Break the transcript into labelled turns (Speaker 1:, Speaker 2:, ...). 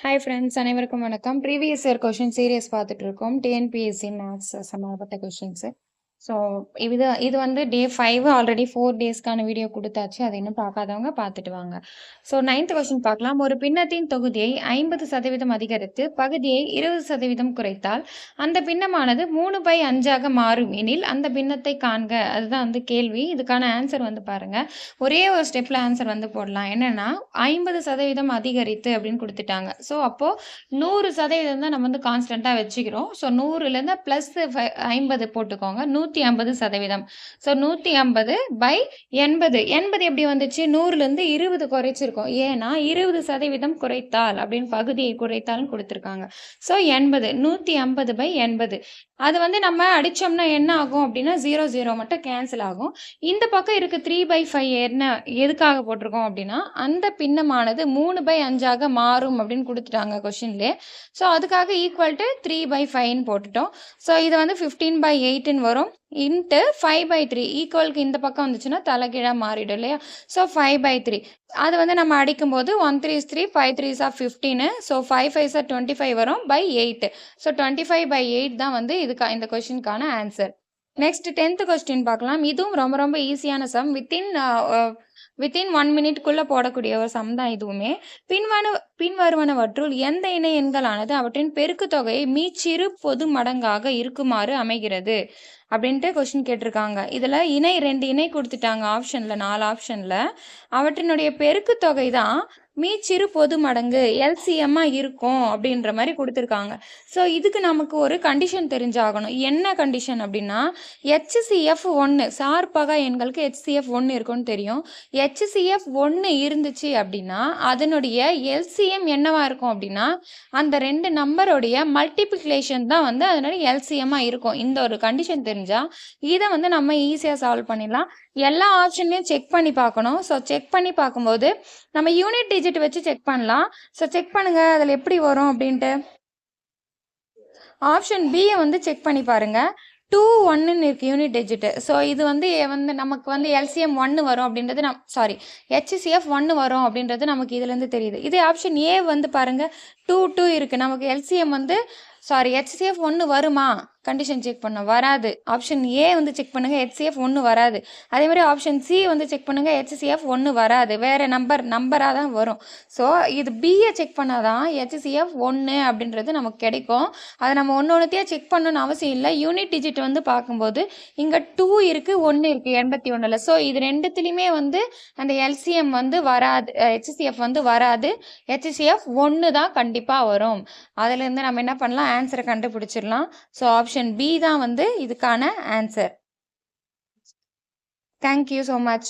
Speaker 1: Hi friends, அனைவருக்கும் வணக்கம். Previous year question serious பார்த்துட்டு இருக்கோம். டிஎன்பிஎஸ்சி மேத்ஸ் சம்மந்தப்பட்ட கொஷின்ஸு. ஸோ இது வந்து டே 5 ஆல்ரெடி 4 டேஸ்க்கான வீடியோ கொடுத்தாச்சு. அதை இன்னும் பார்க்காதவங்க பார்த்துட்டு வாங்க. ஸோ 9th கொஷின் பார்க்கலாம். ஒரு பின்னத்தின் தொகுதியை 50% அதிகரித்து பகுதியை 20% குறைத்தால் அந்த பின்னமானது 3/5 மாறும் எனில் அந்த பின்னத்தை காண்க. அதுதான் வந்து கேள்வி. இதுக்கான ஆன்சர் வந்து பாருங்க. ஒரே ஒரு ஸ்டெப்ல ஆன்சர் வந்து போடலாம். என்னன்னா 50% அதிகரித்து அப்படின்னு கொடுத்துட்டாங்க. ஸோ அப்போ 100% தான் நம்ம வந்து கான்ஸ்டன்ட்டா வச்சுக்கிறோம். ஸோ 100லேருந்து ப்ளஸ் 50 போட்டுக்கோங்க. 150%. ஸோ 150/80. 80 எப்படி வந்துச்சு? 100லேருந்து 20 குறைச்சிருக்கோம். ஏன்னா 20% குறைத்தால் அப்படின்னு பகுதியை குறைத்தால்னு கொடுத்துருக்காங்க. ஸோ 80 150/80. அது வந்து நம்ம அடிச்சோம்னா என்ன ஆகும் அப்படின்னா 0 0 மட்டும் கேன்சல் ஆகும். இந்த பக்கம் இருக்க 3/5 என்ன எதுக்காக போட்டிருக்கோம் அப்படின்னா அந்த பின்னமானது 3/5 மாறும் அப்படின்னு கொடுத்துட்டாங்க கொஷின்லேயே. ஸோ அதுக்காக ஈக்குவல் டு 3/5ன்னு போட்டுட்டோம். ஸோ இது வந்து 15/8ன்னு வரும். இன்ட்டு 5/3 ஈக்குவலுக்கு இந்த பக்கம் வந்துச்சுன்னா தலைகீழாக மாறிடும் இல்லையா? ஸோ 5/3 அது வந்து நம்ம அடிக்கும்போது 1 3 is 3, 5 3 is 15. ஸோ 5 5 is 25 வரும் by 8. ஸோ 25/8 தான் வந்து இந்த கொஸ்டினுக்கான ஆன்சர். நெக்ஸ்ட் 10th கொஸ்டின் பார்க்கலாம். இதுவும் ரொம்ப ரொம்ப ஈஸியான சம். வித்தின் 1 மினிட்குள்ளே போடக்கூடிய ஒரு சம் தான் இதுவுமே. பின்வருவனவற்றுள் எந்த இணை எண்களானது அவற்றின் பெருக்கு தொகையை மீச்சிறு பொது மடங்காக இருக்குமாறு அமைகிறது அப்படின்ட்டு கொஸ்டின் கேட்டிருக்காங்க. இதில் 2 இணை கொடுத்துட்டாங்க ஆப்ஷனில், 4 ஆப்ஷனில். அவற்றினுடைய பெருக்கு தொகை தான் மீச்சிறு பொது மடங்கு எல்சிஎம்மாக இருக்கும் அப்படின்ற மாதிரி கொடுத்துருக்காங்க. ஸோ இதுக்கு நமக்கு ஒரு கண்டிஷன் தெரிஞ்சாகணும். என்ன கண்டிஷன் அப்படின்னா HCF 1 சார்பகா எண்களுக்கு HCF 1 இருக்குன்னு தெரியும். HCF 1 இருந்துச்சு அப்படின்னா அதனுடைய எல்சிஎம் என்னவா இருக்கும் அப்படின்னா அந்த 2 நம்பருடைய மல்டிப்ளிகேஷன் தான் வந்து அதனுடைய எல்சிஎம்மாக இருக்கும். இந்த ஒரு கண்டிஷன் தெரிஞ்சால் இதை வந்து நம்ம ஈஸியாக சால்வ் பண்ணிடலாம். எல்லா ஆப்ஷன்லையும் செக் பண்ணி பார்க்கணும். ஸோ செக் பண்ணி பார்க்கும்போது நம்ம யூனிட் டிஜிட் வச்சு செக் பண்ணலாம். ஸோ செக் பண்ணுங்க அதில் எப்படி வரும் அப்படின்ட்டு. ஆப்ஷன் பியை வந்து செக் பண்ணி பாருங்க. 2 1ன்னு இருக்குது யூனிட் டிஜிட்டு. ஸோ இது வந்து நமக்கு வந்து எல்சிஎம் 1 வரும் அப்படின்றது HCF 1 வரும் அப்படின்றது நமக்கு இதுலேருந்து தெரியுது. இதே ஆப்ஷன் ஏ வந்து பாருங்கள் 2 2 இருக்குது. நமக்கு எல்சிஎம் வந்து HCF 1 வருமா? கண்டிஷன் செக் பண்ண வராது. ஆப்ஷன் ஏ வந்து செக் பண்ணுங்க, HCF 1 வராது. அதே மாதிரி ஆப்ஷன் சி வந்து செக் பண்ணுங்க, HCF 1 வராது. வேற நம்பராக தான் வரும். ஸோ இது பியை செக் பண்ணாதான் HCF 1 அப்படின்றது நமக்கு கிடைக்கும். அதை நம்ம ஒன்றுத்தையாக செக் பண்ணணும்னு அவசியம் இல்லை. யூனிட் டிஜிட் வந்து பார்க்கும்போது இங்கே 2 இருக்குது, 1 இருக்குது 81ல். ஸோ இது ரெண்டுத்துலேயுமே வந்து அந்த எல்சிஎம் வந்து வராது, HCF வந்து வராது. HCF 1 தான் கண்டிப்பாக வரும். அதுலேருந்து நம்ம என்ன பண்ணலாம், ஆன்சரை கண்டுபிடிச்சிடலாம். ஸோ ஆப்ஷன் பி தான் வந்து இதுக்கான ஆன்சர். Thank you so much.